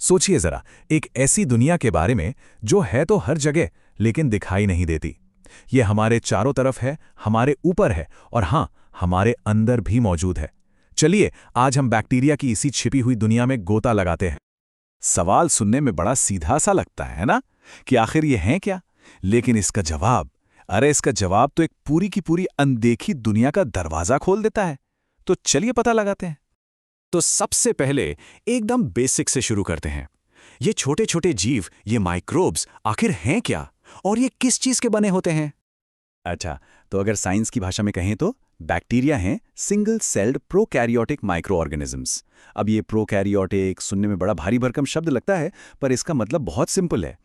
सोचिए जरा, एक ऐसी दुनिया के बारे में जो है तो हर जगह लेकिन दिखाई नहीं देती। ये हमारे चारों तरफ है, हमारे ऊपर है और हाँ, हमारे अंदर भी मौजूद है। चलिए आज हम बैक्टीरिया की इसी छिपी हुई दुनिया में गोता लगाते हैं। सवाल सुनने में बड़ा सीधा सा लगता है ना, कि आखिर ये हैं क्या? लेकिन इसका जवाब तो एक पूरी की पूरी अनदेखी दुनिया का दरवाजा खोल देता है। तो चलिए पता लगाते हैं। तो सबसे पहले एकदम बेसिक से शुरू करते हैं। ये छोटे छोटे जीव, ये माइक्रोब्स आखिर हैं क्या, और ये किस चीज के बने होते हैं? अच्छा, तो अगर साइंस की भाषा में कहें तो बैक्टीरिया हैं single celled prokaryotic micro organisms. अब ये प्रोकैरियोटिक सुनने में बड़ा भारी भरकम शब्द लगता है, पर इसका मतलब बहुत सिंपल है।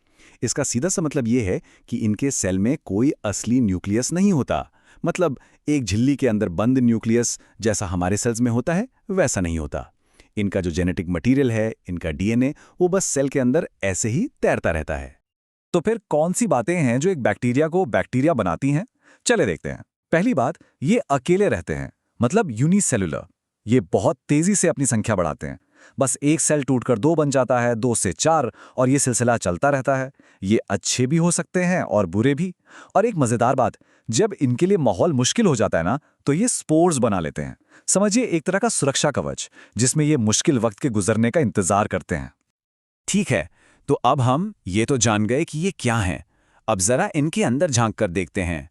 इसका सीधा सा मतलब ये है कि इनके सेल में कोई असली न्यूक्लियस नहीं होता। मतलब एक झिल्ली के अंदर बंद न्यूक्लियस जैसा हमारे सेल्स में होता है, वैसा नहीं होता। इनका जो जेनेटिक मटेरियल है, इनका डीएनए, वो बस सेल के अंदर ऐसे ही तैरता रहता है। तो फिर कौन सी बातें हैं जो एक बैक्टीरिया को बैक्टीरिया बनाती हैं? चले देखते हैं। पहली बात, ये अकेले रहते हैं, मतलब यूनिसेलुलर। ये बहुत तेजी से अपनी संख्या बढ़ाते हैं। बस एक सेल टूटकर 2 बन जाता है, 2 से 4, और ये सिलसिला चलता रहता है। ये अच्छे भी हो सकते हैं और बुरे भी। और एक मजेदार बात, जब इनके लिए माहौल मुश्किल हो जाता है ना, तो ये स्पोर्स बना लेते हैं। समझिए एक तरह का सुरक्षा कवच, जिसमें ये मुश्किल वक्त के गुजरने का इंतजार करते हैं। ठीक है, तो अब हम ये तो जान गए कि ये क्या हैं। अब जरा इनके अंदर झांक कर देखते हैं।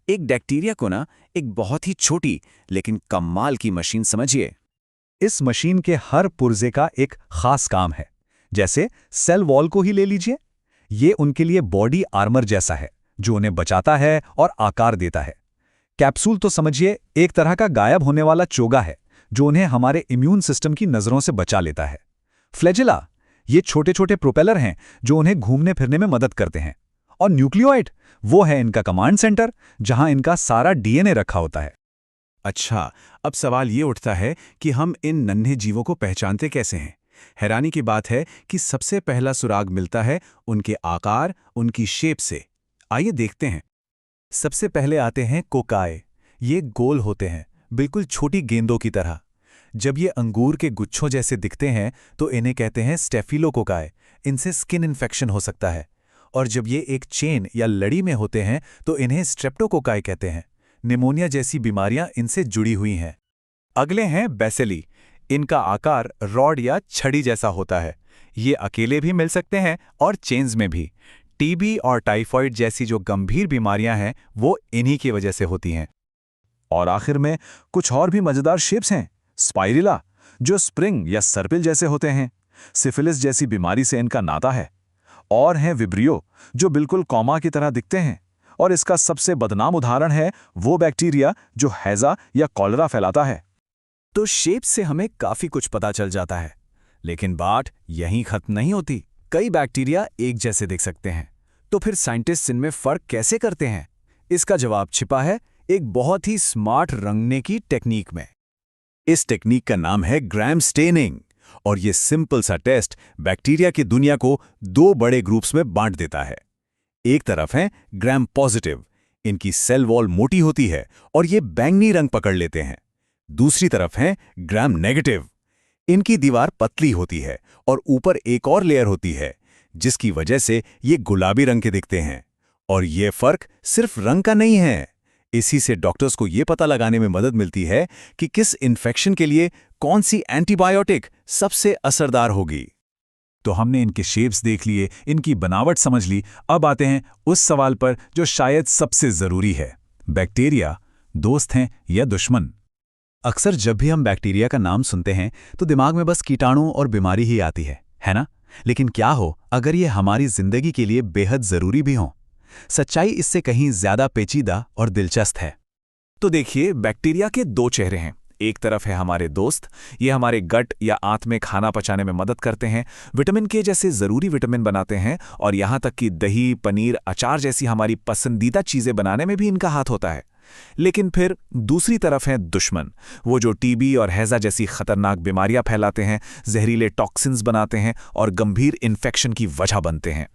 एक बैक्टीरिया को ना एक बहुत ही छोटी लेकिन कमाल की मशीन समझिए। इस मशीन के हर पुर्जे का एक खास काम है। जैसे सेल वॉल को ही ले लीजिए। ये उनके लिए बॉडी आर्मर जैसा है, जो उन्हें बचाता है और आकार देता है। कैप्सूल तो समझिए एक तरह का गायब होने वाला चोगा है, जो उन्हें हमारे इम्यून सिस्टम की नजरों से बचा लेता है। फ्लैजिला, ये छोटे छोटे प्रोपेलर हैं जो उन्हें घूमने फिरने में मदद करते हैं। और न्यूक्लियोइड, वो है इनका कमांड सेंटर, जहां इनका सारा डीएनए रखा होता है। अच्छा, अब सवाल ये उठता है कि हम इन नन्हे जीवों को पहचानते कैसे हैं? हैरानी की बात है कि सबसे पहला सुराग मिलता है उनके आकार, उनकी शेप से। आइए देखते हैं। सबसे पहले आते हैं कोकाए। ये गोल होते हैं, बिल्कुल छोटी गेंदों की तरह। जब ये अंगूर के गुच्छों जैसे दिखते हैं तो इन्हें कहते हैं स्टेफिलोकोकाए। इनसे स्किन इन्फेक्शन हो सकता है। और जब ये एक चेन या लड़ी में होते हैं तो इन्हें स्ट्रेप्टोकोकाई कहते हैं। निमोनिया जैसी बीमारियां इनसे जुड़ी हुई हैं। अगले हैं बेसेली। इनका आकार रॉड या छड़ी जैसा होता है। ये अकेले भी मिल सकते हैं और चेन्स में भी। टीबी और टाइफॉइड जैसी जो गंभीर बीमारियां हैं वो इन्हीं की वजह से होती हैं। और आखिर में कुछ और भी मजेदार शेप्स हैं। स्पाइरिला, जो स्प्रिंग या सर्पिल जैसे होते हैं। सिफिलिस जैसी बीमारी से इनका नाता है। और हैं विब्रियो, जो बिल्कुल कॉमा की तरह दिखते हैं। और इसका सबसे बदनाम उदाहरण है वो बैक्टीरिया जो हैजा या कॉलरा फैलाता है। तो शेप से हमें काफी कुछ पता चल जाता है, लेकिन बात यहीं खत्म नहीं होती। कई बैक्टीरिया एक जैसे दिख सकते हैं, तो फिर साइंटिस्ट इनमें फर्क कैसे करते हैं? इसका जवाब छिपा है एक बहुत ही स्मार्ट रंगने की टेक्निक में। इस टेक्निक का नाम है ग्राम स्टेनिंग, और ये सिंपल सा टेस्ट बैक्टीरिया की दुनिया को 2 बड़े ग्रुप्स में बांट देता है। एक तरफ है ग्राम पॉजिटिव। इनकी सेल वॉल मोटी होती है और ये बैंगनी रंग पकड़ लेते हैं। दूसरी तरफ है ग्राम नेगेटिव। इनकी दीवार पतली होती है और ऊपर एक और लेयर होती है, जिसकी वजह से ये गुलाबी रंग के दिखते हैं। और ये फर्क सिर्फ रंग का नहीं है। इसी से डॉक्टर्स को ये पता लगाने में मदद मिलती है कि किस इन्फेक्शन के लिए कौन सी एंटीबायोटिक सबसे असरदार होगी। तो हमने इनके शेप्स देख लिए, इनकी बनावट समझ ली। अब आते हैं उस सवाल पर जो शायद सबसे जरूरी है। बैक्टीरिया दोस्त हैं या दुश्मन? अक्सर जब भी हम बैक्टीरिया का नाम सुनते हैं तो दिमाग में बस कीटाणु और बीमारी ही आती है ना? लेकिन क्या हो अगर ये हमारी जिंदगी के लिए बेहद जरूरी भी हों? सच्चाई इससे कहीं ज्यादा पेचीदा और दिलचस्प है। तो देखिए, बैक्टीरिया के 2 चेहरे हैं। एक तरफ है हमारे दोस्त, ये हमारे गट या आंत में खाना पचाने में मदद करते हैं, विटामिन के जैसे जरूरी विटामिन बनाते हैं, और यहां तक कि दही, पनीर, अचार जैसी हमारी पसंदीदा चीजें बनाने में भी इनका हाथ होता है। लेकिन फिर दूसरी तरफ है दुश्मन, वो जो टीबी और हैजा जैसी खतरनाक बीमारियां फैलाते हैं, जहरीले टॉक्सिन्स बनाते हैं और गंभीर इन्फेक्शन की वजह बनते हैं।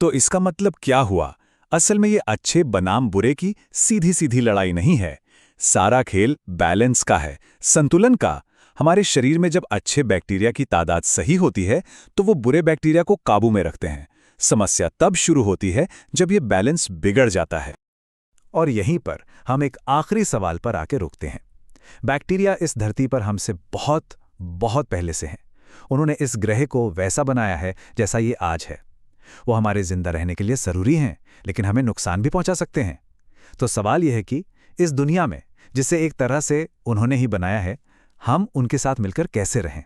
तो इसका मतलब क्या हुआ? असल में ये अच्छे बनाम बुरे की सीधी सीधी लड़ाई नहीं है। सारा खेल बैलेंस का है, संतुलन का। हमारे शरीर में जब अच्छे बैक्टीरिया की तादाद सही होती है तो वो बुरे बैक्टीरिया को काबू में रखते हैं। समस्या तब शुरू होती है जब ये बैलेंस बिगड़ जाता है। और यहीं पर हम एक आखिरी सवाल पर आके रुकते हैं। बैक्टीरिया इस धरती पर हमसे बहुत बहुत पहले से हैं। उन्होंने इस ग्रह को वैसा बनाया है जैसा ये आज है। वो हमारे जिंदा रहने के लिए ज़रूरी हैं, लेकिन हमें नुकसान भी पहुंचा सकते हैं। तो सवाल यह है कि इस दुनिया में, जिसे एक तरह से उन्होंने ही बनाया है, हम उनके साथ मिलकर कैसे रहें।